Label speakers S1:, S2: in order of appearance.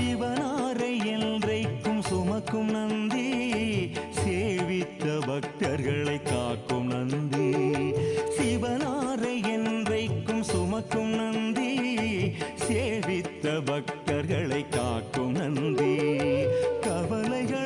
S1: சிவனாரை என்றைக்கும் சுமக்கும் நந்தி, சேவித்த பக்தர்களை காக்கும் நந்தி. சிவனாரை என்றைக்கும் சுமக்கும் நந்தி, சேவித்த பக்தர்களை காக்கும் நந்தி. கவலைகள்